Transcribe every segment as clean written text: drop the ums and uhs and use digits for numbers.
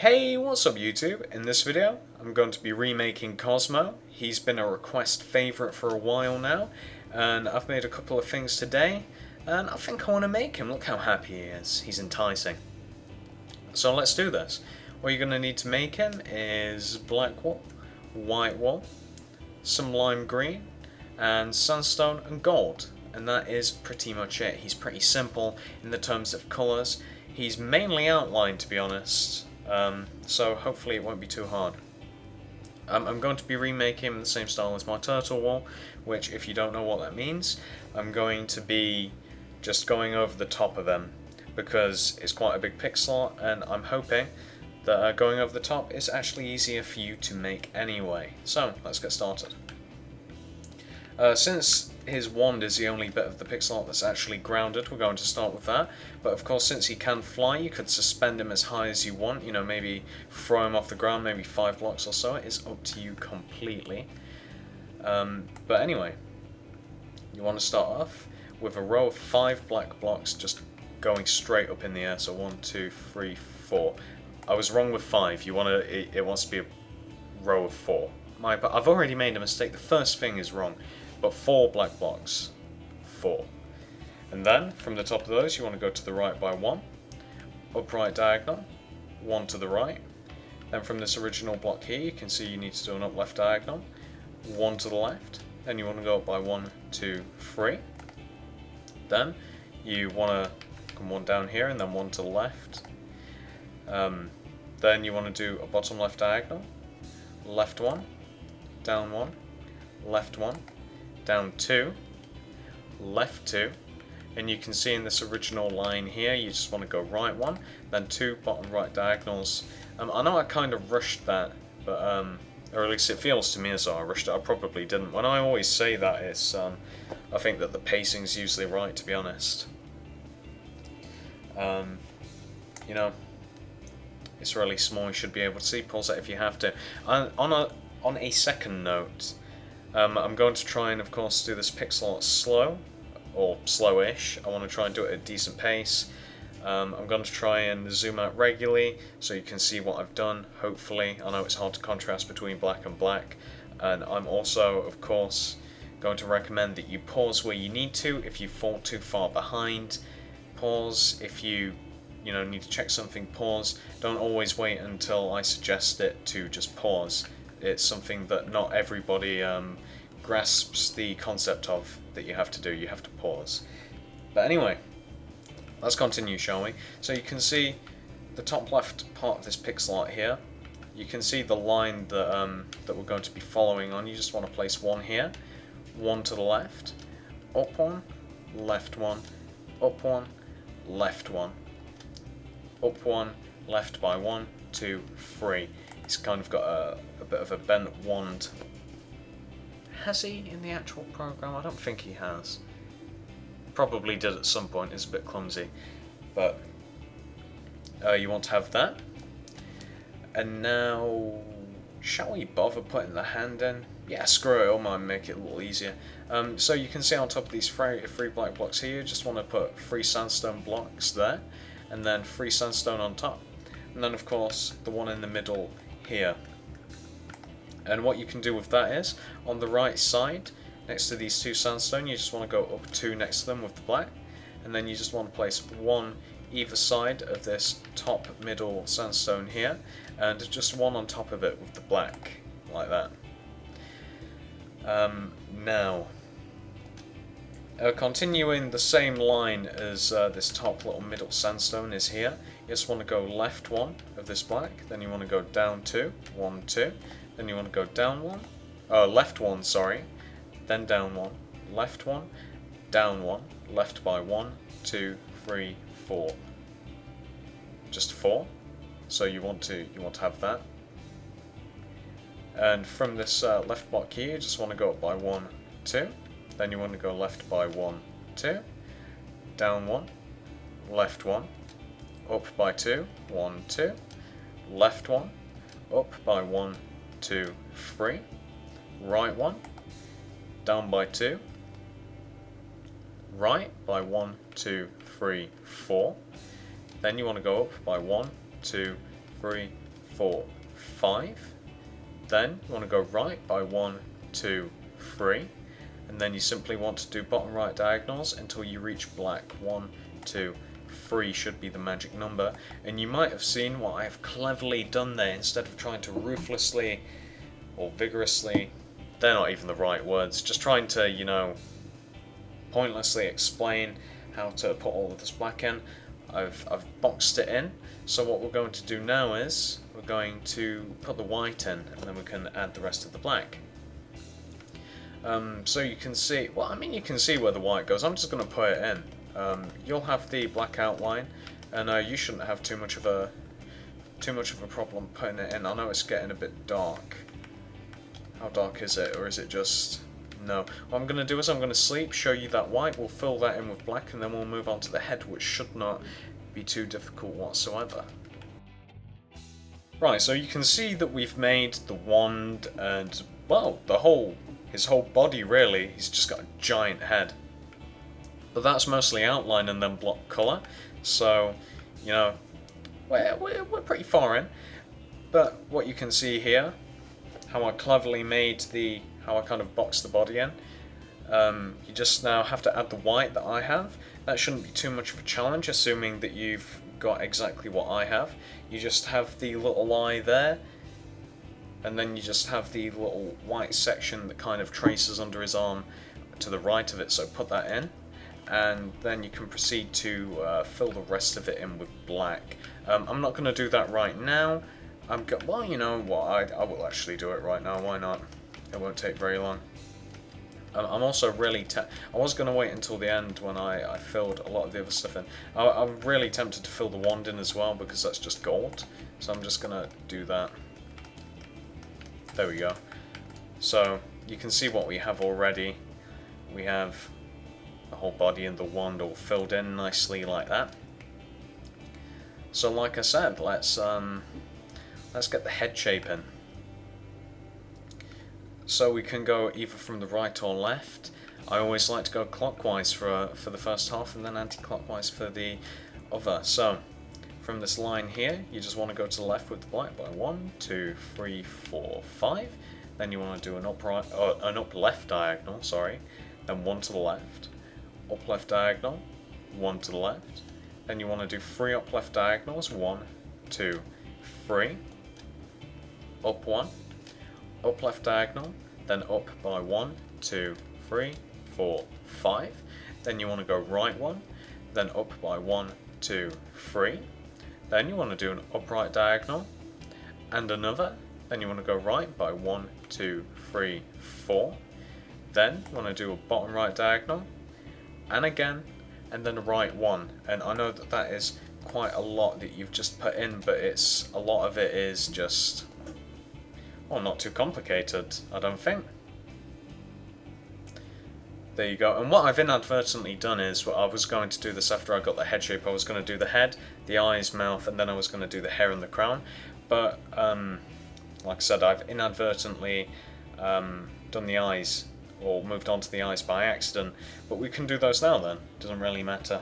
Hey, what's up YouTube? In this video, I'm going to be remaking Cosmo. He's been a request favourite for a while now, and I've made a couple of things today, and I think I want to make him. Look how happy he is. He's enticing. So let's do this. What you're going to need to make him is black wool, white wool, some lime green, and sandstone and gold. And that is pretty much it. He's pretty simple in the terms of colours. He's mainly outlined, to be honest. So hopefully it won't be too hard. I'm going to be remaking him in the same style as my turtle wool, which, if you don't know what that means, I'm going to be just going over the top of them because it's quite a big pixel art, and I'm hoping that going over the top is actually easier for you to make anyway. So let's get started. Since his wand is the only bit of the pixel art that's actually grounded, we're going to start with that. But of course, since he can fly, you could suspend him as high as you want. You know, maybe throw him off the ground, maybe 5 blocks or so. It is up to you completely. But anyway, you want to start off with a row of 5 black blocks just going straight up in the air. So 1, 2, 3, 4. I was wrong with 5. You want to? It wants to be a row of 4. But I've already made a mistake. The first thing is wrong. But 4 black blocks. 4. And then, from the top of those, you want to go to the right by 1. Upright diagonal. 1 to the right. Then from this original block here, you can see you need to do an up left diagonal. 1 to the left. Then you want to go up by 1, 2, 3. Then, you want to come 1 down here, and then 1 to the left. Then you want to do a bottom left diagonal. Left 1. Down 1. Left 1. Down 2, left 2, and you can see in this original line here, you just want to go right 1, then 2 bottom right diagonals. I know I kind of rushed that, but or at least it feels to me as though I rushed it. I probably didn't. When I always say that, it's I think that the pacing's usually right, to be honest. You know, it's really small. You should be able to see. Pause it if you have to. On a second note. I'm going to try and, of course, do this pixel art slow, or slowish. I want to try and do it at a decent pace. I'm going to try and zoom out regularly so you can see what I've done, hopefully. I know it's hard to contrast between black and black. And I'm also, of course, going to recommend that you pause where you need to if you fall too far behind. Pause if you need to check something, pause. Don't always wait until I suggest it to just pause. It's something that not everybody grasps the concept of, that you have to do. You have to pause. But anyway, let's continue, shall we? So you can see the top left part of this pixel art here. You can see the line that that we're going to be following on. You just want to place 1 here, 1 to the left, up 1, left 1, up 1, left 1, up 1, left by 1, 2, 3. He's kind of got a bit of a bent wand. Has he in the actual program? I don't think he has. Probably did at some point. It's a bit clumsy. But you want to have that. And now, shall we bother putting the hand in? Yeah, screw it. I might make it a little easier. So you can see on top of these 3 black blocks here, you just want to put 3 sandstone blocks there. And then 3 sandstone on top. And then, of course, the one in the middle here. And what you can do with that is, on the right side, next to these 2 sandstone, you just want to go up 2 next to them with the black, and then you just want to place 1 either side of this top middle sandstone here, and just 1 on top of it with the black, like that. Now, continuing the same line as this top little middle sandstone is here, you just want to go left 1 of this black, then you want to go down 2, 1, 2, then you want to go down 1, left 1, sorry, then down 1, left 1, down 1, left by 1, 2, 3, 4. Just 4. So you want to have that. And from this left block here, you just want to go up by 1, 2. Then you want to go left by 1, 2, down 1, left 1, up by 2, 1, 2, left 1, up by 1, 2, 3, right 1, down by 2, right by 1, 2, 3, 4. Then you want to go up by 1, 2, 3, 4, 5. Then you want to go right by 1, 2, 3. And then you simply want to do bottom right diagonals until you reach black. 1, 2, 3 should be the magic number. And you might have seen what I have cleverly done there. Instead of trying to ruthlessly or vigorously, they're not even the right words, just trying to, you know, pointlessly explain how to put all of this black in, I've boxed it in. So what we're going to do now is we're going to put the white in, and then we can add the rest of the black. So you can see, well, I mean, you can see where the white goes. I'm just going to put it in. You'll have the black outline, and you shouldn't have too much of a problem putting it in. I know it's getting a bit dark. How dark is it, or is it just... No. What I'm going to do is I'm going to sleep, show you that white, we'll fill that in with black, and then we'll move on to the head, which should not be too difficult whatsoever. Right, so you can see that we've made the wand and, well, his whole body really. He's just got a giant head. But that's mostly outline and then block colour, so, you know, we're pretty far in. But what you can see here, how I cleverly made how I kind of boxed the body in. You just now have to add the white that I have. That shouldn't be too much of a challenge, assuming that you've got exactly what I have. You just have the little eye there, and then you just have the little white section that kind of traces under his arm to the right of it, so put that in. And then you can proceed to fill the rest of it in with black. I'm not going to do that right now. Well, you know what, I will actually do it right now, why not? It won't take very long. I'm also really I was going to wait until the end when I filled a lot of the other stuff in. I'm really tempted to fill the wand in as well, because that's just gold. So I'm just going to do that. There we go. So you can see what we have already. We have the whole body and the wand all filled in nicely like that. So like I said, let's get the head shape in. So we can go either from the right or left. I always like to go clockwise for the first half and then anti-clockwise for the other. So from this line here, you just want to go to the left with the black by 1, 2, 3, 4, 5. Then you want to do an up left diagonal, sorry. Then 1 to the left. Up left diagonal, 1 to the left. Then you want to do 3 up left diagonals, 1, 2, 3. Up 1. Up left diagonal, then up by 1, 2, 3, 4, 5. Then you want to go right 1, then up by 1, 2, 3. Then you want to do an upright diagonal, and another. Then you want to go right by 1, 2, 3, 4. Then you want to do a bottom right diagonal, and again, and then a right 1. And I know that that is quite a lot that you've just put in, but a lot of it is just... well, not too complicated, I don't think. There you go. And what I've inadvertently done is, I was going to do this after I got the head shape. I was going to do the head, the eyes, mouth, and then I was going to do the hair and the crown. But, like I said, I've inadvertently done the eyes, or moved on to the eyes by accident. But we can do those now then. Doesn't really matter.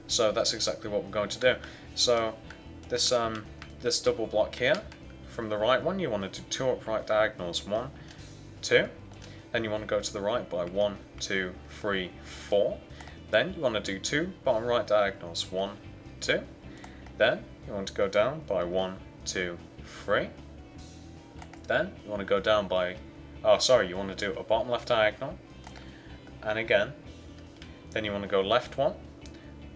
So that's exactly what we're going to do. So this double block here, from the right one, you want to do 2 upright diagonals, 1, 2. Then you want to go to the right by 1, 2, 3, 4. Then you want to do 2 bottom right diagonals, 1, 2. Then you want to go down by 1, 2, 3. Then you want to go down by, you want to do a bottom left diagonal. And again, then you want to go left 1,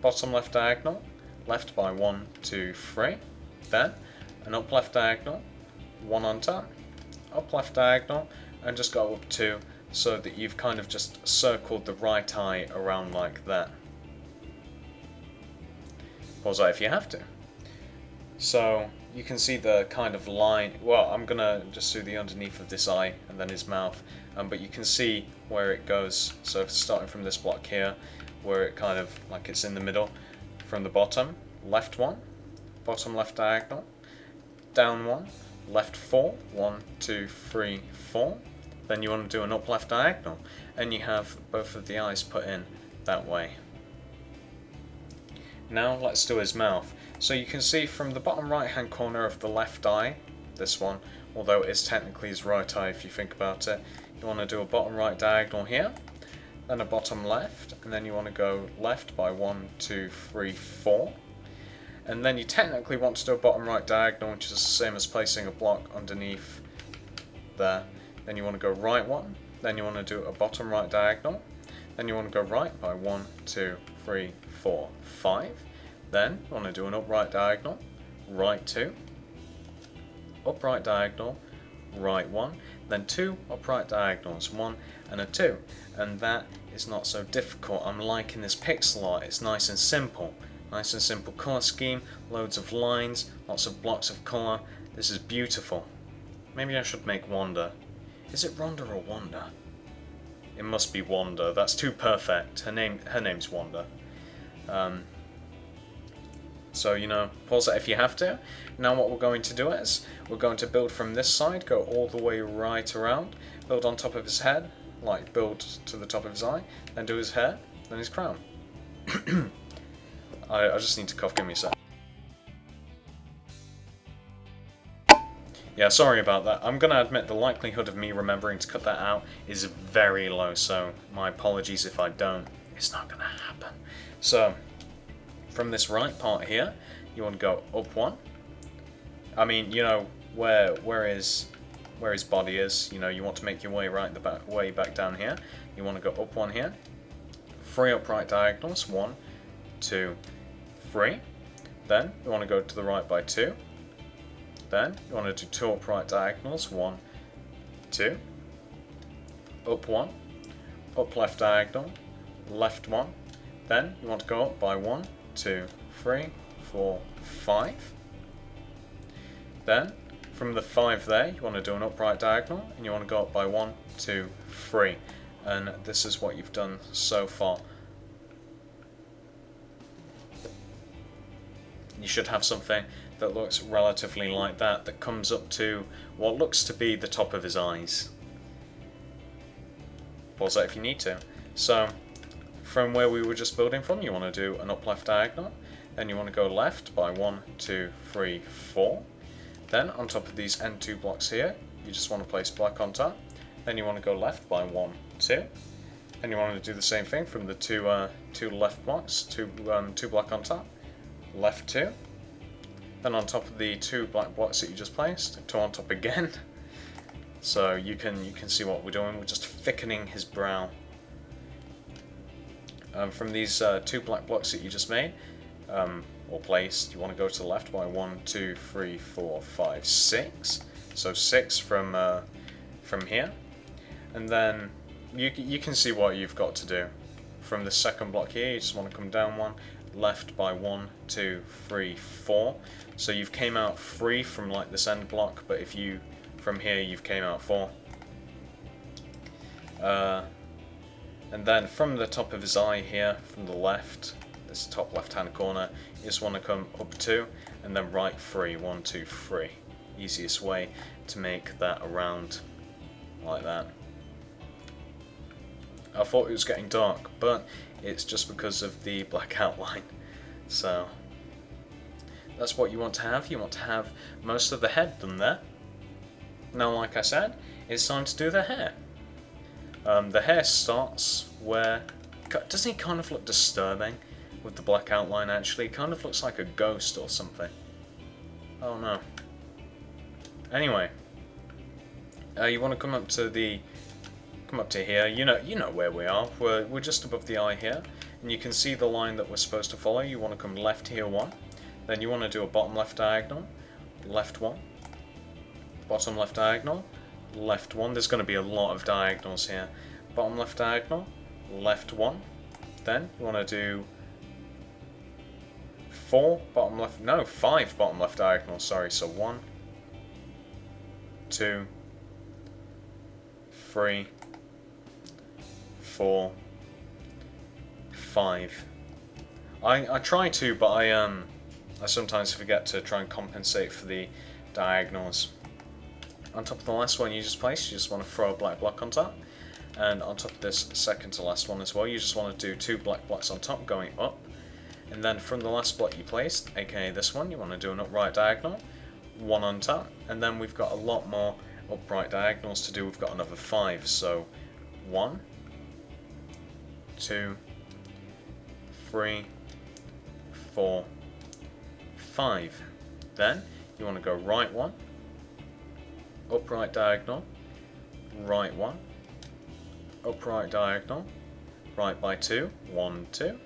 bottom left diagonal, left by 1, 2, 3. Then an up left diagonal, 1 on top, up left diagonal, and just go up 2, so that you've kind of just circled the right eye around like that. Pause that if you have to. So you can see the kind of line, well, I'm gonna just do the underneath of this eye and then his mouth, but you can see where it goes. So starting from this block here, where it kind of, like it's in the middle, from the bottom, left 1, bottom left diagonal, down 1, left 4, 1, 2, 3, 4. Then you want to do an up left diagonal, and you have both of the eyes put in that way. Now let's do his mouth. So you can see from the bottom right hand corner of the left eye, this one, although it is technically his right eye if you think about it, you want to do a bottom right diagonal here, then a bottom left, and then you want to go left by 1, 2, 3, 4. And then you technically want to do a bottom right diagonal, which is the same as placing a block underneath there. Then you want to go right one, then you want to do a bottom right diagonal, then you want to go right by 1, 2, 3, 4, 5. Then you want to do an upright diagonal, right 2, upright diagonal, right 1, then 2 upright diagonals, 1 and a 2. And that is not so difficult. I'm liking this pixel art, it's nice and simple. Nice and simple colour scheme, loads of lines, lots of blocks of colour. This is beautiful. Maybe I should make Wanda. Is it Rhonda or Wanda? It must be Wanda. That's too perfect. Her name's Wanda. So, you know, pause it if you have to. Now what we're going to do is, we're going to build from this side, go all the way right around, build on top of his head, like build to the top of his eye, then do his hair, then his crown. I just need to cough, give me a sec. Yeah, sorry about that. I'm gonna admit the likelihood of me remembering to cut that out is very low, so my apologies if I don't. It's not gonna happen. So, from this right part here, you want to go up 1. I mean, you know, where his body is, you know, you want to make your way way back down here. You want to go up 1 here. 3 upright diagonals, 1, 2, 3. Then you want to go to the right by 2. Then you want to do 2 upright diagonals, 1, 2. Up 1, up left diagonal, left 1. Then you want to go up by 1, 2, 3, 4, 5. Then from the 5 there, you want to do an upright diagonal, and you want to go up by 1, 2, 3. And this is what you've done so far. You should have something that looks relatively like that, that comes up to what looks to be the top of his eyes. Pause that if you need to. So, from where we were just building from, you want to do an up left diagonal, then you want to go left by 1, 2, 3, 4. Then on top of these end 2 blocks here, you just want to place black on top. Then you want to go left by 1, 2. Then you want to do the same thing from the two left blocks, two black on top, left 2. Then on top of the 2 black blocks that you just placed, 2 on top again. So you can see what we're doing. We're just thickening his brow. From these 2 black blocks that you just made, or placed, you want to go to the left by 1, 2, 3, 4, 5, 6. So 6 from here, and then you can see what you've got to do. From the second block here, you just want to come down 1, left by 1, 2, 3, 4. So you've came out 3 from like this end block, but if you from here you've came out 4. And then from the top of his eye here, from the left, this top left hand corner, you just want to come up 2 and then right 3, 1, 2, 3. Easiest way to make that around like that. I thought it was getting dark, but it's just because of the black outline. So that's what you want to have. You want to have most of the head done there. Now, like I said, it's time to do the hair. The hair starts where... Doesn't he kind of look disturbing with the black outline actually? It kind of looks like a ghost or something. Oh no. Anyway, you want to come up to here. You know where we are. We're just above the eye here, and you can see the line that we're supposed to follow. You want to come left here 1, then you want to do a bottom left diagonal, left 1, bottom left diagonal, left 1. There's going to be a lot of diagonals here. Bottom left diagonal, left 1. Then you want to do 5 bottom left diagonals. Sorry, so 1, 2, 3, 4, 5. I try to, but I sometimes forget to try and compensate for the diagonals. On top of the last one you just placed, you just want to throw a black block on top, and on top of this second to last one as well, you just want to do 2 black blocks on top going up, And then from the last block you placed, aka this one, you want to do an upright diagonal, 1 on top, and then we've got a lot more upright diagonals to do. We've got another 5, so 1, 2, 3, 4, 5. Then you want to go right 1, upright diagonal, right 1, upright diagonal, right by 2, 1, 2,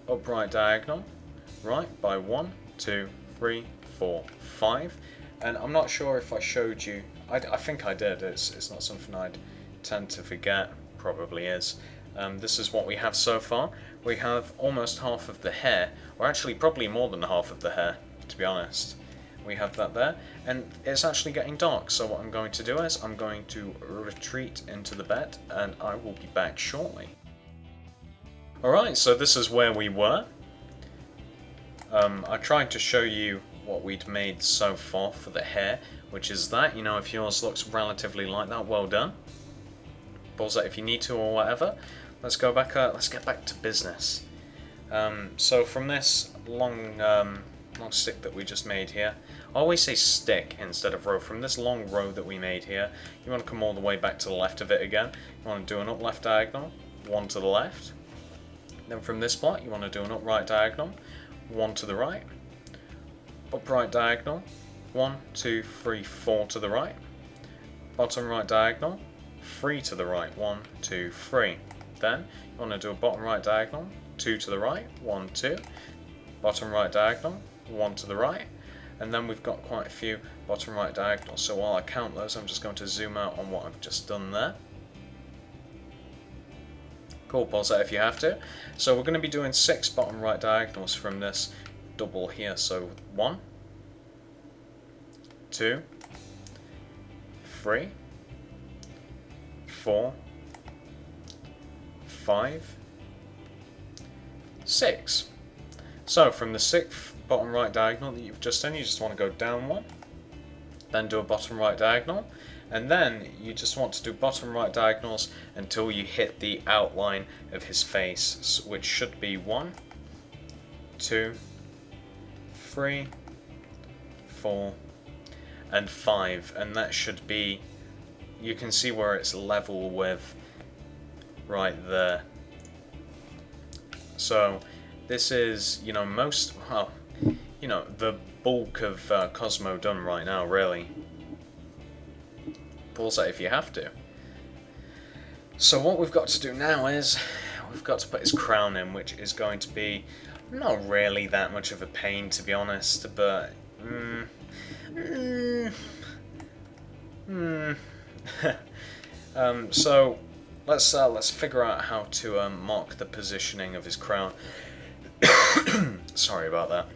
upright diagonal, right by 1, 2, 3, 4, 5. And I'm not sure if I showed you, I think I did, it's not something I'd tend to forget, probably is. This is what we have so far. We have almost half of the hair, or actually probably more than half of the hair, to be honest. We have that there, and it's actually getting dark, so what I'm going to do is I'm going to retreat into the bed, and I will be back shortly. Alright, so this is where we were. I tried to show you what we'd made so far for the hair, which is that, you know, if yours looks relatively like that, well done. Pause that if you need to or whatever. Let's go back, let's get back to business. So from this long stick that we just made here, I always say stick instead of row. From this long row that we made here, you want to come all the way back to the left of it again. You want to do an up left diagonal, 1 to the left. Then from this block, you want to do an upright diagonal, 1 to the right. Upright diagonal, 1, 2, 3, 4 to the right. Bottom right diagonal, 3 to the right, 1, 2, 3. Then you want to do a bottom right diagonal, 2 to the right, 1, 2. Bottom right diagonal, 1 to the right. And then we've got quite a few bottom right diagonals. So while I count those, I'm just going to zoom out on what I've just done there. Cool, pause that if you have to. So we're going to be doing 6 bottom right diagonals from this double here. So 1, 2, 3, 4, 5, 6. So from the 6th bottom right diagonal that you've just done, you just want to go down 1, then do a bottom right diagonal, and then you just want to do bottom right diagonals until you hit the outline of his face, which should be 1, 2, 3, 4, and 5, and that should be, you can see where it's level with right there. So this is, you know, the bulk of Cosmo done right now, really. Pause that if you have to. So what we've got to do now is, we've got to put his crown in, which is going to be not really that much of a pain, to be honest, but so let's figure out how to mark the positioning of his crown. Sorry about that.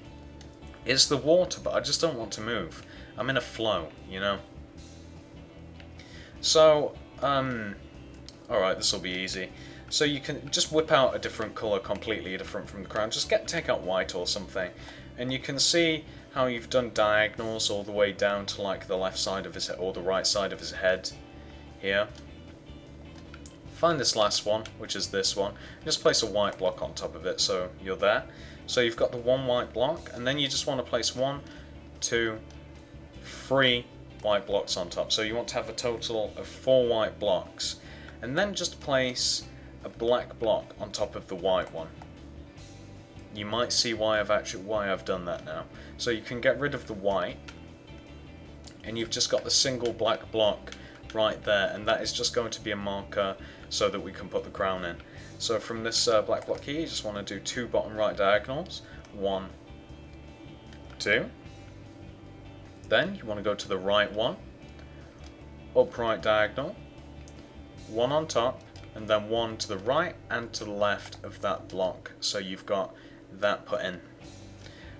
It's the water, but I just don't want to move. I'm in a flow, you know. So, alright, this will be easy. So you can just whip out a different colour, completely different from the crown. Just take out white or something, and you can see how you've done diagonals all the way down to like the left side of his head, or the right side of his head here. Find this last one, which is this one. Just place a white block on top of it, so you're there. So you've got the one white block, and then you just want to place 1, 2, 3 white blocks on top. So you want to have a total of 4 white blocks, and then just place a black block on top of the white one. You might see why I've done that now. So you can get rid of the white, and you've just got the single black block right there, and that is just going to be a marker so that we can put the crown in. So from this black block here, you just want to do 2 bottom right diagonals, 1, 2. Then you want to go to the right one, upright diagonal, 1 on top, and then 1 to the right and to the left of that block. So you've got that put in.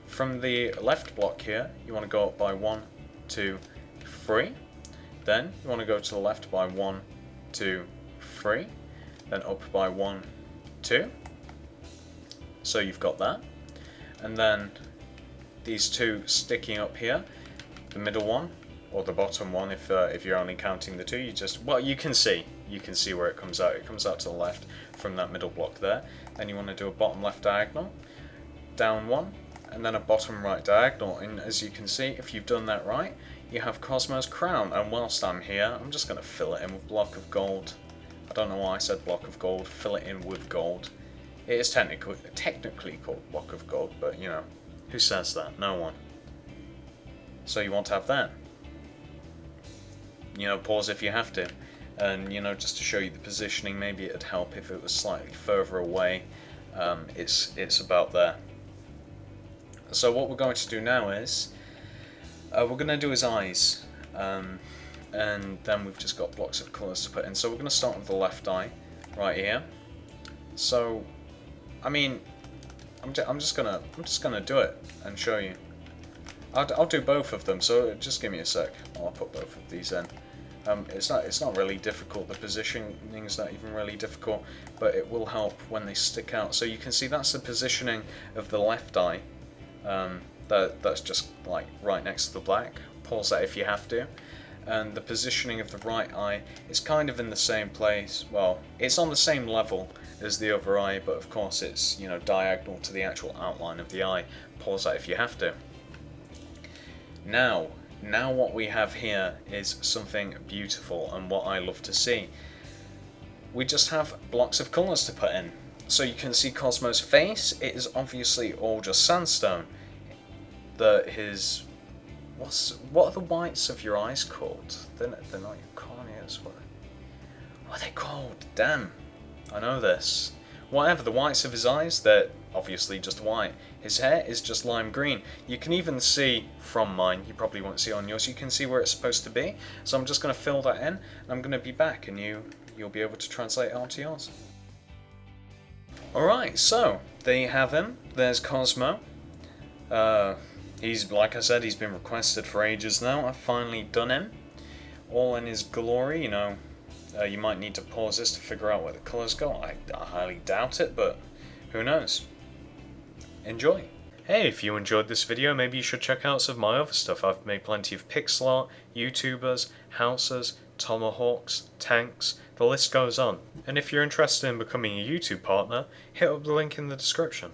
From the left block here, you want to go up by 1, 2, 3. Then you want to go to the left by 1, 2, 3. Then up by 1, 2. So you've got that. And then these 2 sticking up here, the middle one or the bottom one, if you're only counting the 2, you just, well, you can see where it comes out. It comes out to the left from that middle block there. Then you want to do a bottom left diagonal, down one, and then a bottom right diagonal. And as you can see, if you've done that right, you have Cosmo's crown. And whilst I'm here, I'm just going to fill it in with block of gold. I don't know why I said block of gold. Fill it in with gold. It is technically called block of gold, but you know, who says that? No one. So you want to have that. You know, pause if you have to. And you know, just to show you the positioning, maybe it'd help if it was slightly further away. It's about there. So what we're going to do now is we're going to do his eyes, and then we've just got blocks of colours to put in. So we're going to start with the left eye right here. So I mean, I'm just gonna do it and show you. I'll do both of them. So just give me a sec. I'll put both of these in. It's not really difficult. The positioning is not even really difficult, but it will help when they stick out. So you can see that's the positioning of the left eye. That's just like right next to the black. Pause that if you have to. And the positioning of the right eye is kind of in the same place. Well, it's on the same level as the other eye, but of course it's, you know, diagonal to the actual outline of the eye. Pause that if you have to. Now what we have here is something beautiful and what I love to see. We just have blocks of colours to put in. So you can see Cosmo's face. It is obviously all just sandstone. What are the whites of your eyes called? They're not your corneas. What are they called? Damn, I know this. Whatever, the whites of his eyes, they're obviously just white. His hair is just lime green. You can even see from mine, you probably won't see on yours, you can see where it's supposed to be. So I'm just going to fill that in, and I'm going to be back, and you'll be able to translate it onto yours. Alright, so there you have him. There's Cosmo. He's, like I said, he's been requested for ages now. I've finally done him. All in his glory, you know. You might need to pause this to figure out where the colours go. I highly doubt it, but who knows. Enjoy. Hey, if you enjoyed this video, maybe you should check out some of my other stuff. I've made plenty of pixel art, YouTubers, houses, tomahawks, tanks, the list goes on. And if you're interested in becoming a YouTube partner, hit up the link in the description.